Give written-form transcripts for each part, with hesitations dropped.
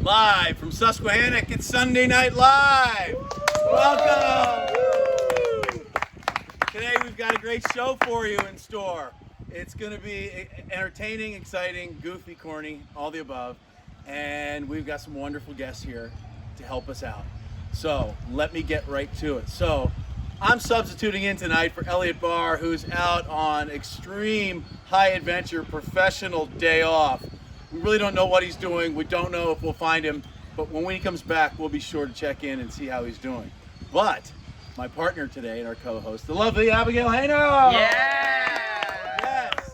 Live from Susquehannock, it's Sunday Night Live. Welcome. Today we've got a great show for you in store. It's going to be entertaining, exciting, goofy, corny, all the above. And we've got some wonderful guests here to help us out. So let me get right to it. So I'm substituting in tonight for Elliot Barr, who's out on extreme high adventure professional day off. We really don't know what he's doing. We don't know if we'll find him, but when he comes back, we'll be sure to check in and see how he's doing. But my partner today and our co-host, the lovely Abigail Hayno. Yeah! Yes.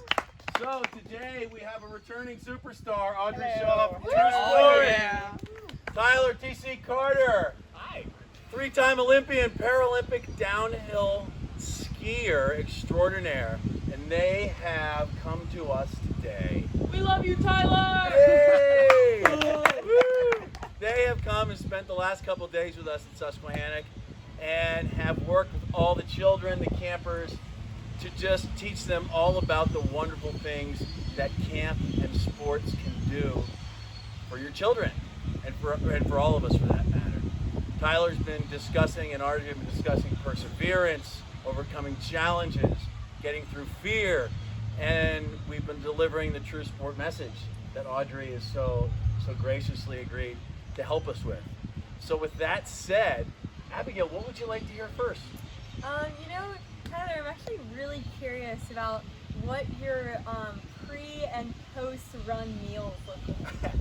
So today we have a returning superstar, Audrey Hello. Shaw from True Oh, Sport. yeah. Tyler T.C. Carter. Hi. Three-time Olympian, Paralympic downhill skier extraordinaire. And they have come to us today. We love you, Tyler! Yay! Woo! They have come and spent the last couple of days with us in Susquehannock and have worked with all the children, the campers, to just teach them all about the wonderful things that camp and sports can do for your children and for all of us for that matter. Tyler's been discussing and Audrey have been discussing perseverance, overcoming challenges, getting through fear, and we've been delivering the True Sport message that Audrey has so graciously agreed to help us with. So with that said, Abigail, what would you like to hear first? Tyler, I'm actually really curious about what your pre and post run meals look like.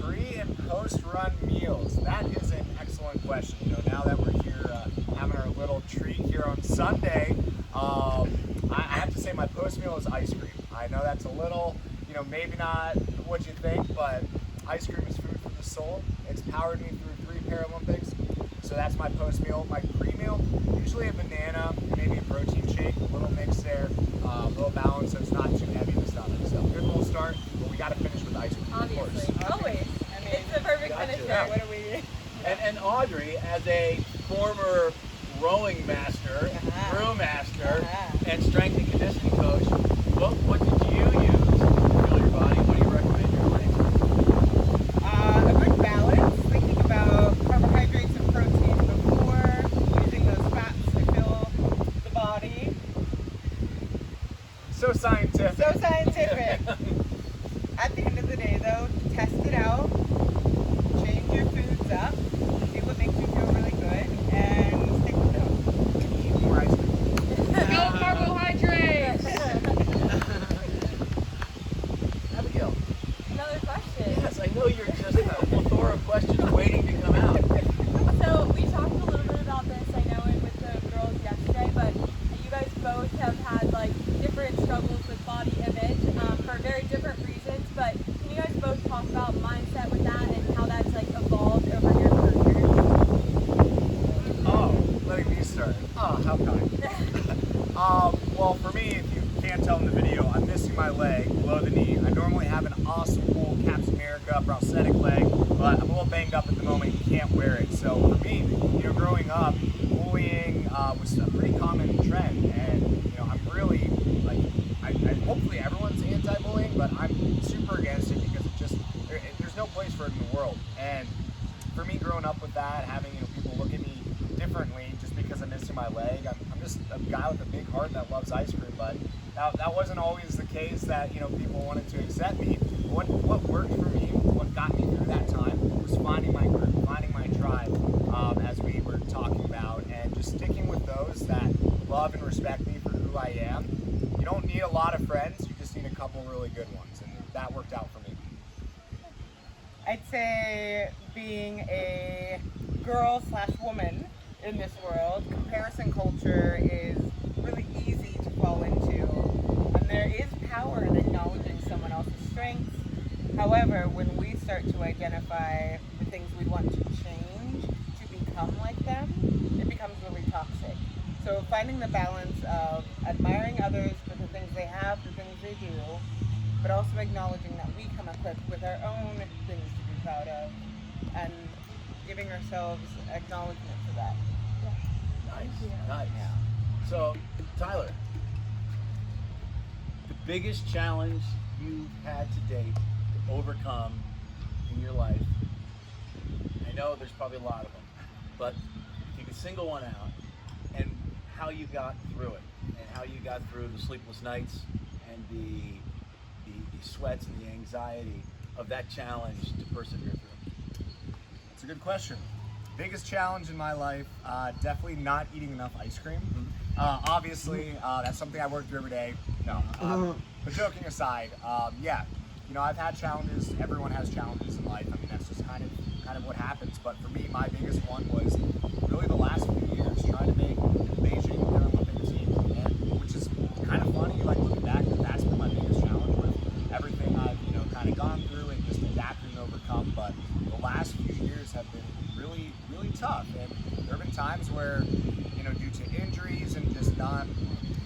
Pre and post run meals. That is an excellent question. Now that we're here having our little treat here on Sunday, I have to say my post meal is ice cream. I know that's a little, maybe not what you think, but ice cream is food for the soul. It's powered me through 3 Paralympics. So that's my post meal. My pre-meal, usually a banana, maybe a protein shake, a little mix there, a little balance so it's not too heavy to stomach. So good little start, but we got to finish with ice cream. Obviously, always. It's the perfect finisher. Yeah. What are we? And Audrey, as a former rowing master, crew master, and strength and conditioning coach, what did you use to fuel your body? What do you recommend your clients? A good balance, thinking about carbohydrates and protein before, using those fats to fill the body. So scientific. So scientific. At the end of the day, though, test it out, change your foods up, see what makes you feel really good, and stick with those. Eat more ice cream. No carbohydrates! Abigail. Another question. Yes, I know you're just a plethora of questions waiting to come out. So we talked a little bit about this, I know, with the girls yesterday, but you guys both have had different struggles with body image for very different reasons. But can you guys both talk about mindset with that and how that's evolved over your career? Oh, letting me start. Oh, how kind. Well, for me, if you can't tell in the video, I'm missing my leg below the knee. I normally have an awesome, cool Caps America prosthetic leg, but I'm a little banged up at the moment and can't wear it. So for me, growing up, bullying was a pretty common trend, and I'm really hopefully everyone's anti-bullying, but I'm super against it because there's no place for it in the world. And for me, growing up with that, having people look at me differently just because I'm missing my leg, I'm just a guy with a big heart that loves ice cream. But that wasn't always the case that people wanted to accept me. What worked for me, what got me through that time, was finding my group, finding my tribe, as we were talking about, and just sticking with those that love and respect me for who I am. You don't need a lot of friends, you just need a couple really good ones, and that worked out for me. I'd say being a girl/woman in this world, comparison culture is really easy to fall into, and there is power in acknowledging someone else's strengths. However, when we start to identify the things we want to change to become like them, it becomes really toxic. So finding the balance of admiring others for the things they have, the things they do, but also acknowledging that we come equipped with our own things to be proud of, and giving ourselves acknowledgement for that. Nice. So, Tyler, the biggest challenge you've had to date to overcome in your life I know there's probably a lot of them, but if you could single one out, and how you got through it, and how you got through the sleepless nights and the sweats and the anxiety of that challenge to persevere through. That's a good question. Biggest challenge in my life, definitely not eating enough ice cream. Obviously, that's something I work through every day. No, but joking aside, yeah, you know, I've had challenges. Everyone has challenges in life. I mean, that's just kind of what happens. But for me, my biggest one was really the last few years trying to make the Beijing Paralympic team, and which is kind of funny. Like looking back, that's been my biggest challenge with everything I've kind of gone through and just adapted and overcome. But the last few years have been really, really tough, and there have been times where, due to injuries and just not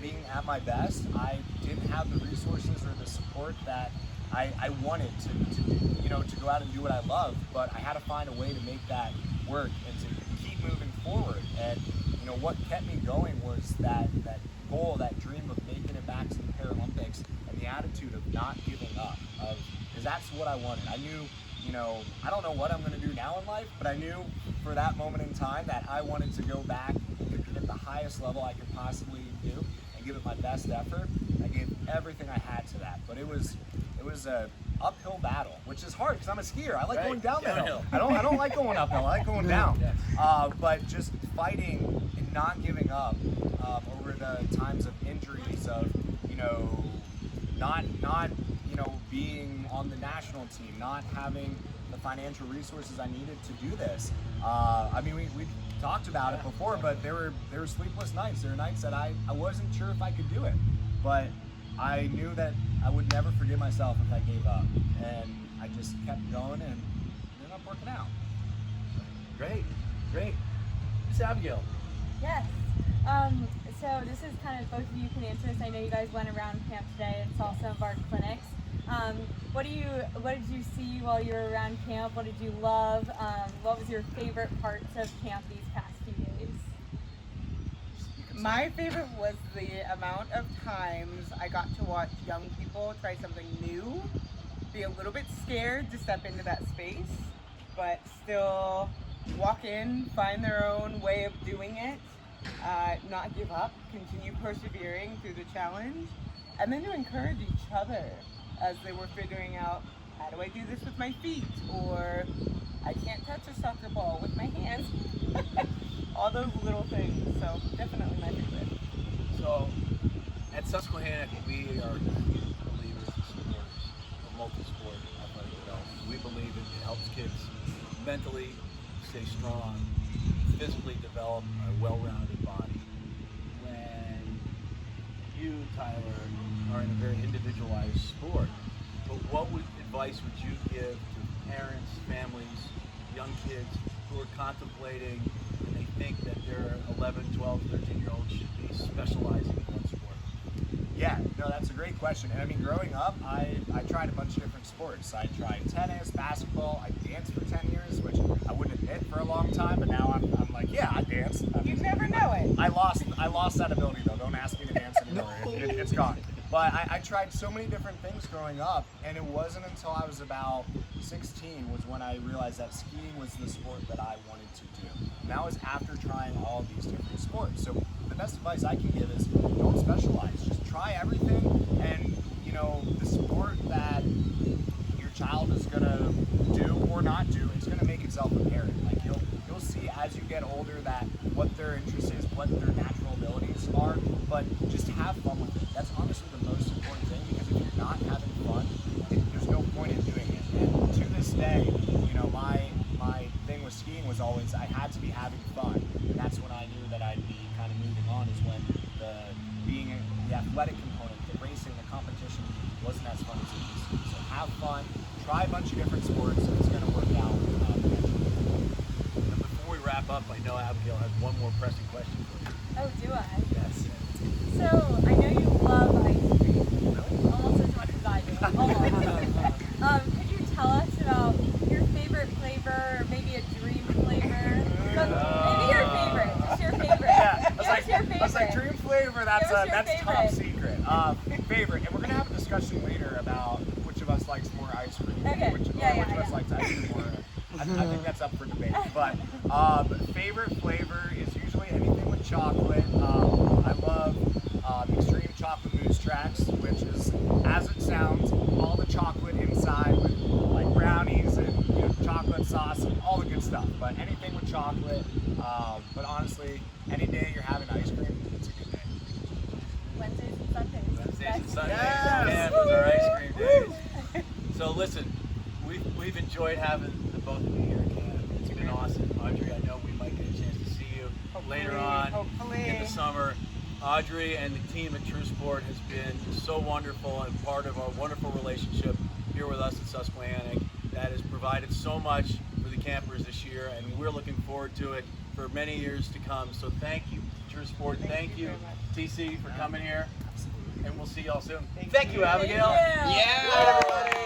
being at my best, I didn't have the resources or the support that I wanted to go out and do what I love, but I had to find a way to make that work and to keep moving forward. And what kept me going was that goal, that dream of making it back to the Paralympics, and the attitude of not giving up, because that's what I wanted. I knew, I don't know what I'm going to do now in life, but I knew for that moment in time that I wanted to go back and compete at the highest level I could possibly do and give it my best effort. I gave everything I had to that, but it was a uphill battle, which is hard because I'm a skier. I like going down the hill. I don't like going uphill. I like going down. Yes. But just fighting and not giving up over the times of injuries, of not being on the national team, not having the financial resources I needed to do this. I mean, we talked about it before, but there were sleepless nights. There were nights that I wasn't sure if I could do it, but I knew that I would never forgive myself if I gave up, and I just kept going, and it ended up working out. Great. Miss Abigail. Yes. So this is kind of, both of you can answer this. I know you guys went around camp today and saw some of our clinics. What did you see while you were around camp? What did you love? What was your favorite parts of camp these past few days? My favorite was the amount of times I got to watch young people try something new, be a little bit scared to step into that space, but still walk in, find their own way of doing it, not give up, continue persevering through the challenge, and then to encourage each other as they were figuring out, how do I do this with my feet? Or I can't touch a soccer ball with my hands. All those little things, so definitely my favorite. So, at Susquehannock, we are believers and supporters of multi-sport athletic development. We believe it helps kids mentally stay strong, physically develop a well-rounded body. When you, Tyler, are in a very individualized sport, but what advice would you give to parents, families, young kids who are contemplating and they think that their 11, 12, 13-year-olds should be specializing in one sport? Yeah, no, that's a great question. And I mean, growing up, I tried a bunch of different sports. I tried tennis, basketball. I danced for 10 years, which I wouldn't admit for a long time, but now I'm like, yeah, I danced. You'd never know it. I lost that ability though. Don't ask me to dance anymore. It's gone. But I tried so many different things growing up, and it wasn't until I was about 16 was when I realized that skiing was the sport that I wanted to do. And that was after trying all of these different sports. So the best advice I can give is don't specialize. Just try everything, and the sport that your child is gonna do or not do, it's gonna make itself apparent. Like you'll see as you get older that what their interest is, what their natural abilities are, but just have fun with it. That's honestly the most important thing, because if you're not having fun, there's no point in doing it. And to this day, my thing with skiing was always I had to be having fun, and that's when I knew that I'd be kind of moving on, is when the athletic component, the racing, the competition wasn't as fun as it used to be. So have fun, try a bunch of different sports, and it's going to work out. And before we wrap up, I know Abigail has one more pressing question for you. Oh, do I? Yes. So, I know you love ice cream. Almost as much as I do. Almost. Could you tell us about your favorite flavor, or maybe a dream flavor? Maybe your favorite. Just your favorite. Yeah, Give us your favorite. I was like, dream flavor, that's Give us your top favorite. secret. Favorite, and we're going to have a discussion later about which of us likes more ice cream. Okay. Which of Yeah. us likes ice cream more. I think that's up for debate. But favorite flavor is usually anything with chocolate. I love extreme chocolate mousse tracks, which is, as it sounds, all the chocolate inside with like brownies and chocolate sauce and all the good stuff. But anything with chocolate. But honestly, any day you're having ice cream, it's a good day. Wednesdays and Sundays. Wednesdays and Sundays. Yes. Man, with our ice cream days. So listen, we've enjoyed having the both of you here, Ken. It's been awesome. Audrey, I know we might get a chance to see you later on in the summer. Audrey and the team at True Sport has been so wonderful and part of our wonderful relationship here with us at Susquehannock that has provided so much for the campers this year, and we're looking forward to it for many years to come. So thank you, True Sport. Thank you, TC, for coming here, and we'll see y'all soon. Thank you, Abigail. Thank you. Good night, everybody.